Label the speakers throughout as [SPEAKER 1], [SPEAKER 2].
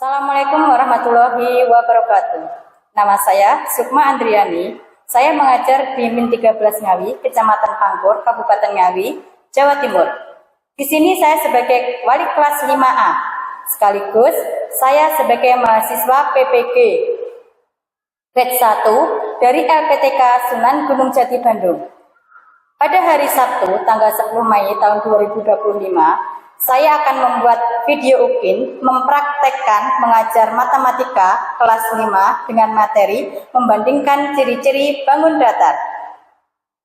[SPEAKER 1] Assalamualaikum warahmatullahi wabarakatuh. Nama saya Sukma Andriani. Saya mengajar di Min 13 Ngawi, Kecamatan Pangkur, Kabupaten Ngawi, Jawa Timur. Di sini saya sebagai wali kelas 5A, sekaligus saya sebagai mahasiswa PPG Batch 1 dari LPTK Sunan Gunung Jati Bandung. Pada hari Sabtu, tanggal 10 Mei tahun 2025, saya akan membuat video UPIN mempraktekkan mengajar matematika kelas 5 dengan materi membandingkan ciri-ciri bangun datar.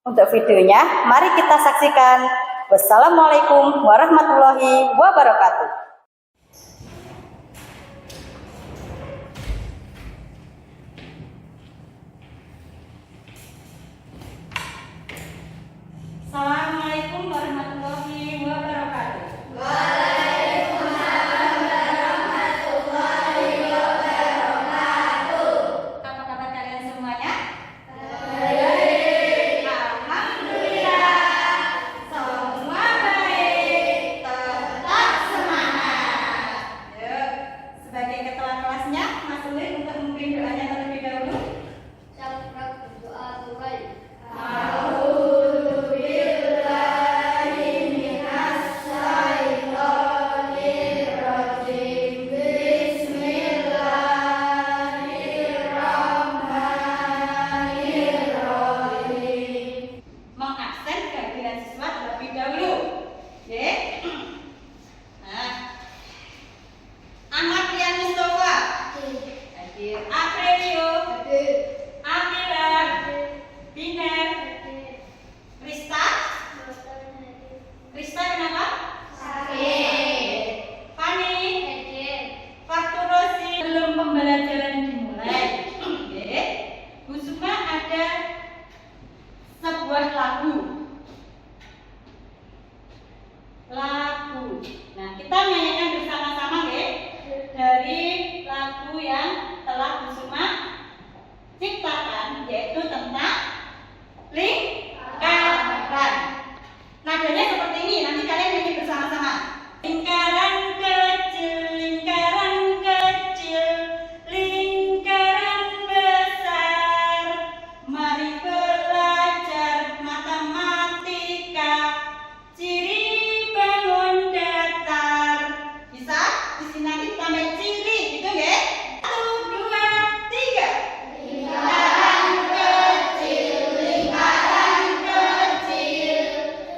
[SPEAKER 1] Untuk videonya, mari kita saksikan. Wassalamualaikum warahmatullahi wabarakatuh. Assalamualaikum warahmatullahi wabarakatuh. Apa kabar kalian semuanya? Baik. Alhamdulillah. Semua baik. Tetap semangat. Yuk, sebagai ketua kelasnya, Mas Ulin untuk memimpin doanya terlebih dahulu.
[SPEAKER 2] Siap, berdoa mulai.
[SPEAKER 1] Mengabsen kehadiran siswa terlebih dahulu. Oke. Nah, Ahmad Rian Mustafa, hadir. Aprilio, Amira, Biner, Krista. Krista kenapa? Fani, waktu Rosi belum pembelajaran dimulai. Oke. Bu Sukma ada sebuah lagu. Nah, kita nyanyikan bersama-sama ya. Dari lagu yang telah Bu Sukma ciptakan, yaitu tentang lingkaran. Nadanya seperti ini, nanti kalian nyanyi bersama-sama. Lingkaran kecil, lingkaran besar. Mari belajar matematika, ciri bangun datar. Bisa? Di sini nanti tambah ciri, gitu ya? 1, 2, 3. Lingkaran kecil,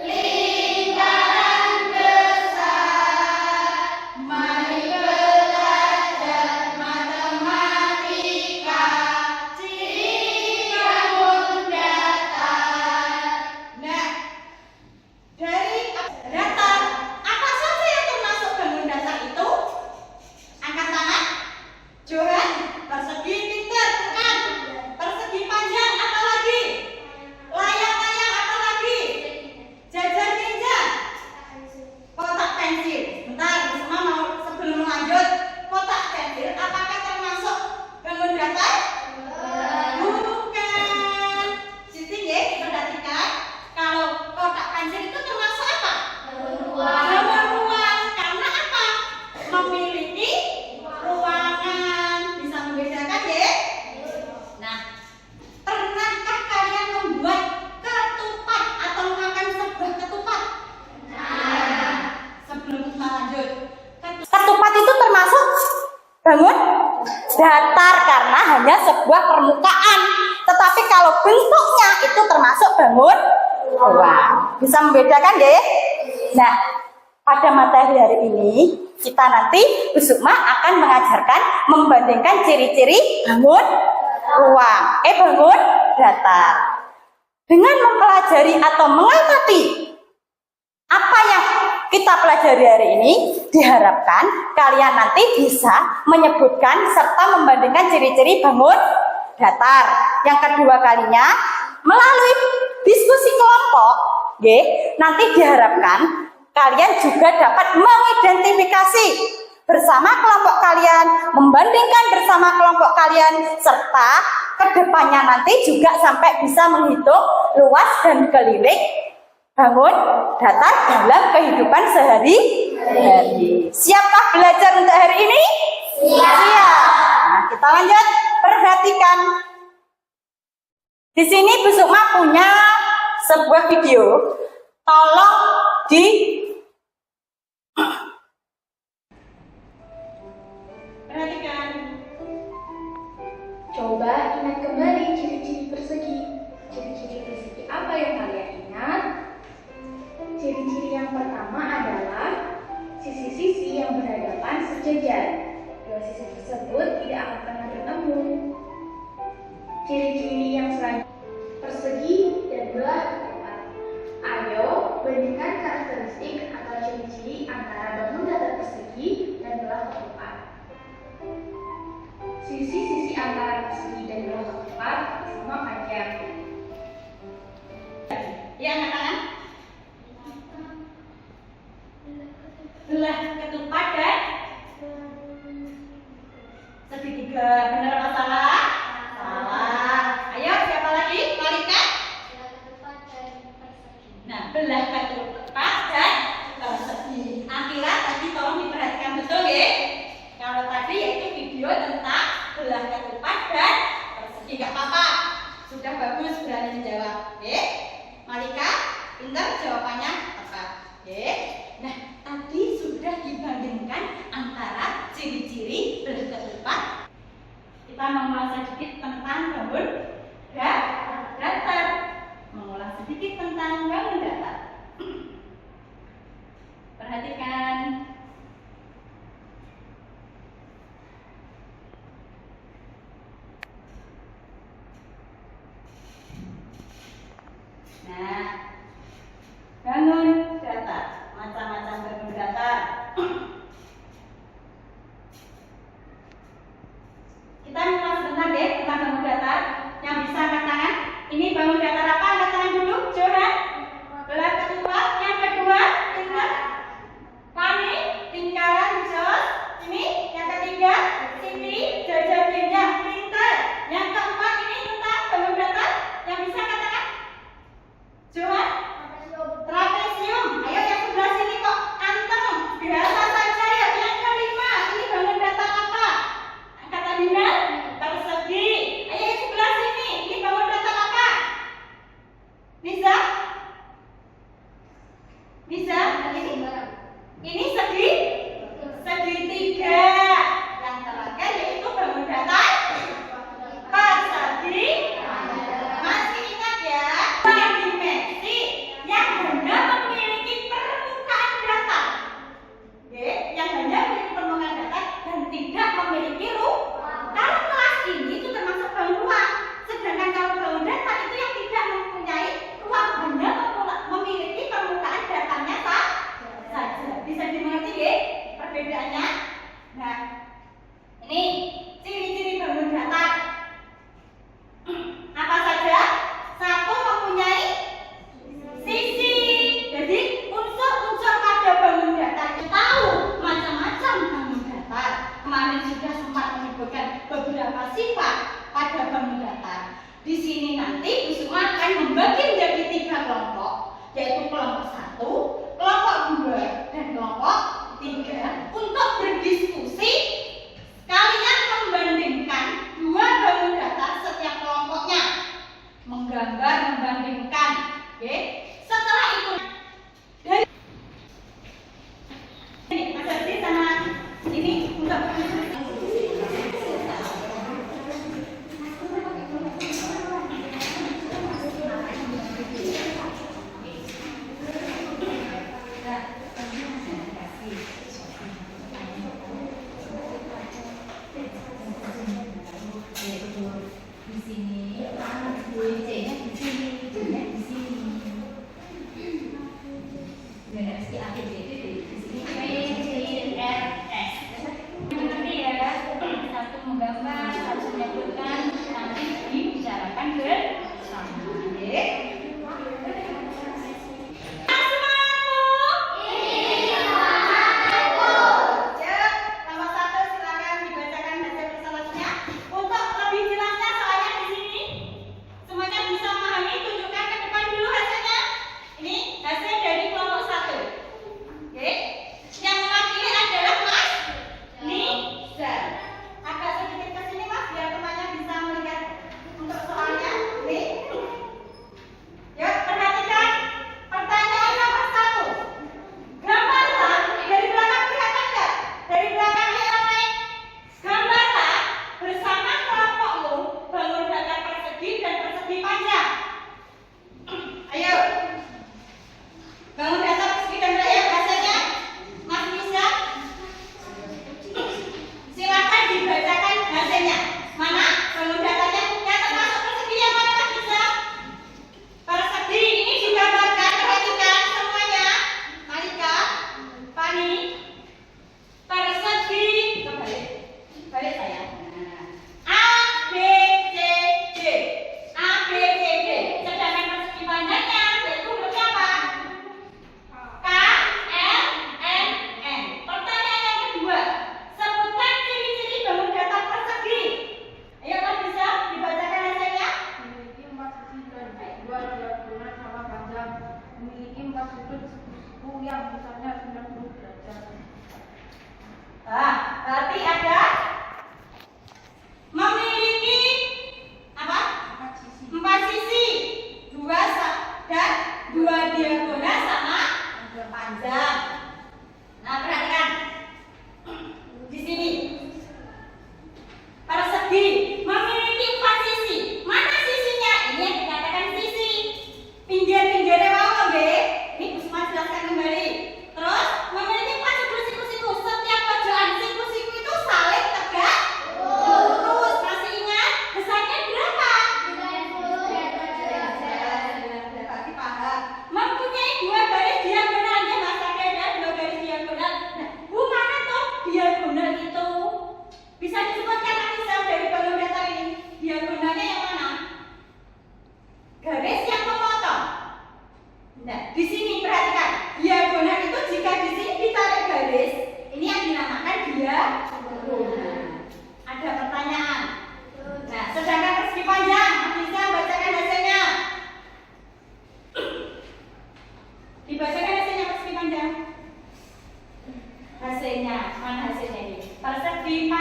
[SPEAKER 1] lingkaran besar. Mari belajar matematika, ciri bangun datar. Nah, dari datar, apa saja yang termasuk bangun datar itu? Angkat tangan. Johan, persegi pintar, bukan? Persegi panjang, apa lagi? Layang-layang, apa lagi? Jajar ninja, kotak pensil. Bentar, semua mau sebelum lanjut. Kotak pensil, apakah termasuk bangun datar? Bukan. Siti ya, perhatikan. Kalau kotak pensil itu termasuk apa? Bangun ruang. Karena apa? Memiliki ruangan. Bisa membedakan ya? Nah, pernahkah kalian membuat ketupat atau makan sebuah ketupat? Sebelum kita lanjut, ketupat itu termasuk bangun datar karena hanya sebuah permukaan. Tetapi kalau bentuknya itu termasuk bangun ruang. Bisa membedakan deh. Nah, pada materi hari ini kita nanti Bu Sukma akan mengajarkan membandingkan ciri-ciri bangun ruang, bangun datar. Dengan mempelajari atau mengamati apa yang kita pelajari hari ini, diharapkan kalian nanti bisa menyebutkan serta membandingkan ciri-ciri bangun datar. Yang kedua kalinya, melalui diskusi kelompok, nanti diharapkan kalian juga dapat mengidentifikasi bersama kelompok kalian, membandingkan bersama kelompok kalian, serta kedepannya nanti juga sampai bisa menghitung luas dan keliling bangun datar dalam kehidupan sehari-hari. Siapkah belajar untuk hari ini? Siap. Nah, kita lanjut. Perhatikan. Di sini Bu Sukma punya sebuah video. Tolong di perhatikan.
[SPEAKER 2] Coba ingat kembali ciri-ciri persegi. Ciri-ciri persegi apa yang kalian ingat? Ciri-ciri yang pertama adalah sisi-sisi yang berhadapan sejajar. Dua sisi tersebut tidak akan pernah bertemu. Ciri-ciri yang selanjutnya persegi dan belah ketupat. Ayo bandingkan karakteristik atau ciri-ciri antara bangun datar persegi dan belah ketupat. Sisi-sisi antara persegi dan belah ketupat sama panjang.
[SPEAKER 1] Ya, angkat tangan. Belah ketupat dan segitiga. Benar apa salah? Salah. Ayo, siapa lagi? Malika? Nah, belah ketupat dan persegi. Akhirat tadi tolong diperhatikan betul ya. Kalau tadi yaitu video tentang belah ketupat dan persegi. Gak apa-apa. Sudah bagus berani menjawab. Oke? Malika, pintar jawabannya tepat. Oke? Nah, tadi sudah dibandingkan antara ciri-ciri belah ketupat. Kita mengulas sedikit tentang bangun datar. Mengulas sedikit tentang bangun datar. Perhatikan. Nah, bangun datar, macam-macam bangun datar. Kita mulai sebentar deh tentang bangun datar. Yang bisa angkat tangan. Ini bangun datar apa? Angkat tangan dulu, Johan. Belah ketupat. Yang kedua, pintar. Kami, lingkaran, Jos. Ini yang ketiga, Siti, jajah benjang, pintar. Yang keempat ini tentang bangun datar. Yang bisa katakan? Johan, trapesium. Ayo yang sebelah sini kok anteng. Biasa saja ya. Yang kelima, ini bangun datar apa? Kata Dina, persegi. Ayo yang sebelah sini, ini bangun datar apa? Bisa? Bisa? Ini segitiga. Yang terakhir yaitu bangun datar persegi. Masih ingat ya? Dimensi yang hanya memiliki permukaan datar. Oke, yang hanya memiliki permukaan datar dan tidak memiliki ruang. Kalau kelas ini itu termasuk bangun ruang. Sedangkan kalau bangun datar itu yang tidak mempunyai ruang, hanya memiliki permukaan datarnya saja. Bisa dimengerti ya perbedaannya? Nah, ini ciri-ciri bangun datar. Apa saja? Satu, mempunyai sisi. Jadi unsur-unsur pada bangun datar kita tahu macam-macam bangun datar. Kemarin sudah sempat menyebutkan beberapa sifat pada bangun datar. Di sini nanti Bu Sukma akan membagi menjadi 3 kelompok, yaitu kelompok 1, kelompok 2, dan kelompok 3 untuk berdiskusi. Kalian membandingkan 2 bangun datar setiap kelompoknya. Menggambar, membandingkan. Oke. Setelah itu dari ini ada di sana ini untuk di sini C-nya di sini, D-nya di sini. Dan dari akhir di sini P, C, R, S. Nanti ya, satu menggambar, satu menyebutkan, nanti dibicarakan bersama. Oke. Yang mewakili adalah Mas Nizar.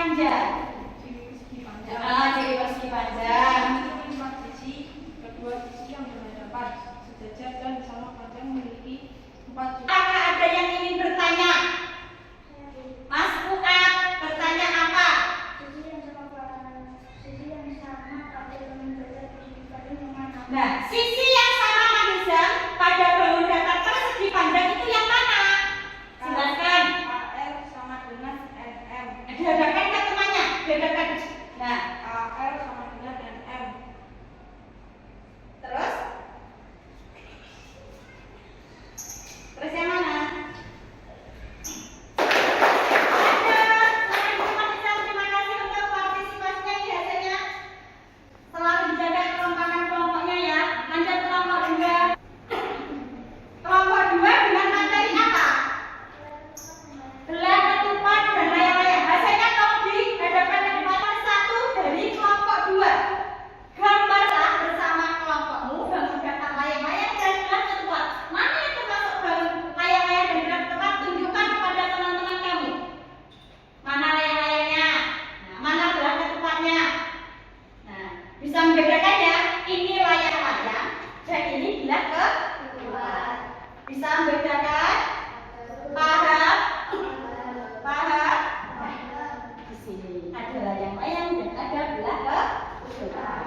[SPEAKER 1] panjang.
[SPEAKER 2] Ciri persegi panjang.
[SPEAKER 1] Ciri persegi panjang.
[SPEAKER 2] Memiliki 4 sisi, kedua sisi yang berhadapan, sejajar dan sama panjang memiliki 4 sisi.
[SPEAKER 1] Apakah ada yang ingin bertanya? Mas Fuad, bertanya apa? Nah, sisi yang sama Manizam pada bangun datar persegi panjang itu yang mana? Silakan.
[SPEAKER 2] AR sama dengan NM.
[SPEAKER 1] Dihadapkan ke temannya. Dihadapkan. Nah,
[SPEAKER 2] AR sama dengan NM.
[SPEAKER 1] terus? Terus yang mana? Terima kasih untuk partisipasinya ya hasilnya. Selalu dijaga kelompokan kelompoknya ya. Lanjut kelompok 2. Kelompok 2 dengan materi apa? Gelar ketupat dan layang-layang. Hasilnya kalau dihadapkan ke depan satu dari kelompok 2. Gambarlah bersama kelompokmu bangun datar layang-layang dan gelar ketupat. Mana yang termasuk bangun layang-layang dan gelar ketupat? Tunjukkan kepada teman-teman kamu. Mana layang-layangnya? Nah, mana gelar ketupatnya? Nah, bisa membedakan ya. Ini layang-layang dan ini gelar ketupat. Bisa membedakan? Paham? Paham? Di sini ada layang-layang dan ada gelar ketupat.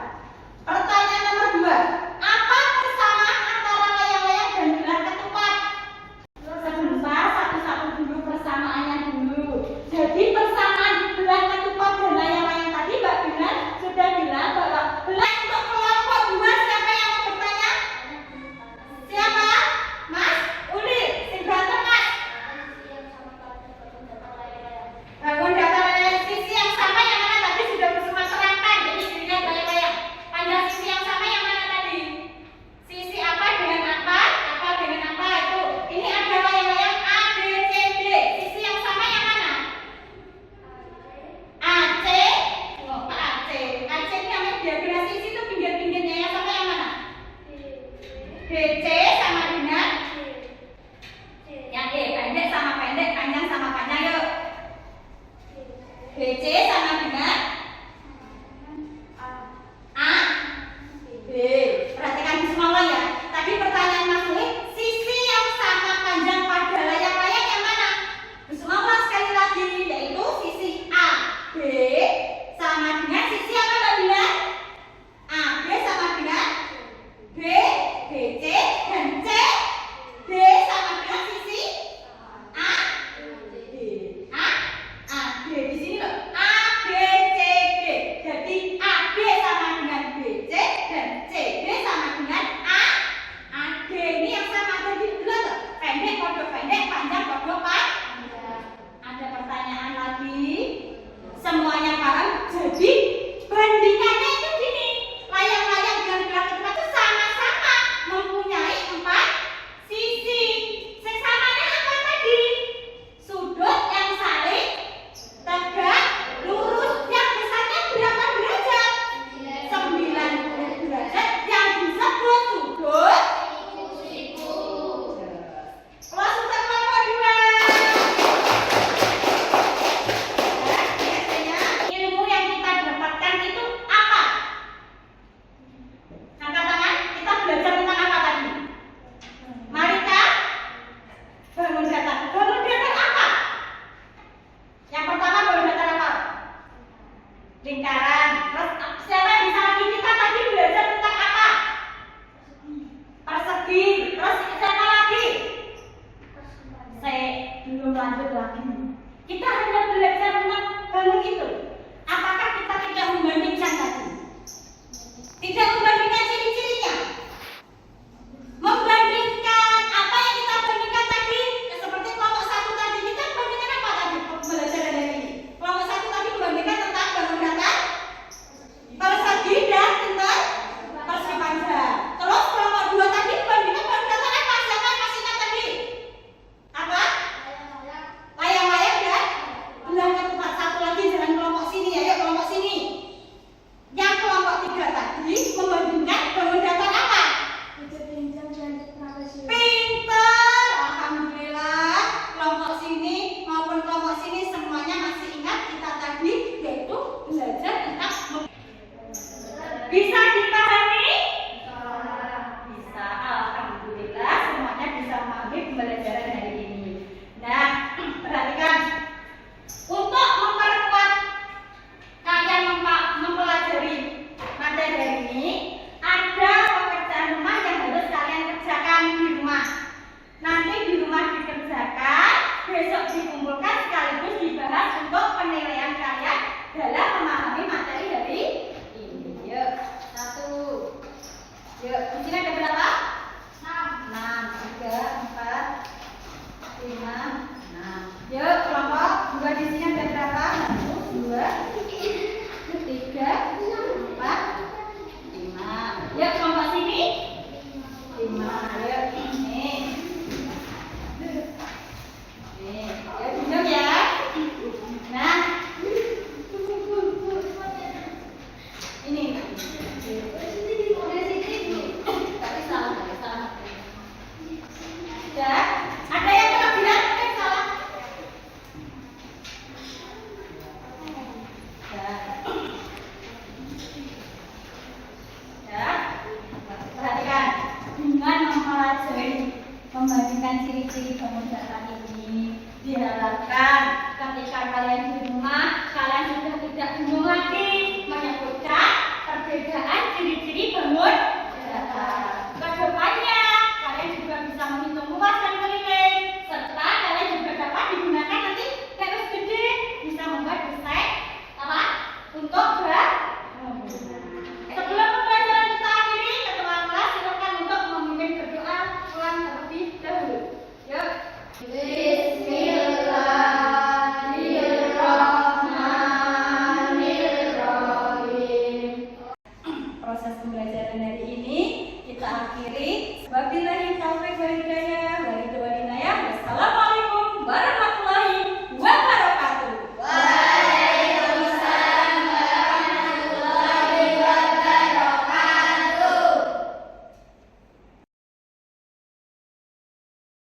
[SPEAKER 1] Pertanyaan nomor 2. Apa persamaan antara layang-layang dan gelar ketupat? Sebentar, satu-satu dulu persamaannya dulu. Jadi persamaan gelar ketupat dan layang-layang tadi Mbak Binar sudah bilang bahwa gelar untuk kelompok 2 siapa yang mau bertanya? Siapa? Mas? Uli? Sing ganteng Mas? Bangun datar layang sisi yang sama yang mana tadi sudah bersama terangkan. Jadi dilihat layang-layang. Panjang sisi yang sama yang mana tadi? Sisi apa dengan apa? Apa dengan apa itu? Ini ada layang-layang A, B, C, D. Sisi yang sama yang mana? AC. Oh, AC. AC ini namanya diagram sisi itu pinggir-pinggirnya yang sama yang mana? BC sama dengan yang D. Pendek sama pendek, panjang sama panjang yuk. BC sama dengan A, B. Perhatikan di semua ya. Tadi pertanyaan Mas Uli, sisi yang sama panjang pada layang-layang yang mana? Semua sekali lagi, yaitu sisi A, B sama dengan sisi apa Mbak Bila? A, B sama dengan B, BC dan C. B sama dengan sisi A, B. A, B di sini loh. A, B, C, D. Jadi A, B sama dengan BC dan C, B sama dengan A, D. Ini yang sama tadi dulu loh. Pendek kode pendek, panjang kode panjang. Ada pertanyaan lagi? Semuanya paham? Jadi bandingannya itu gini. Layang-layang dengan gelar ketupat itu sama-sama mempunyai 4 sisi. Sesamanya apa tadi? Sudut yang saling tegak lurus. Yang besarnya berapa derajat? 90 derajat yang disebut sudut siku. Kelas untuk kelompok 2. Biasanya ilmu yang kita dapat pelajari membagikan ciri-ciri bangun datar ini. Diharapkan ketika kalian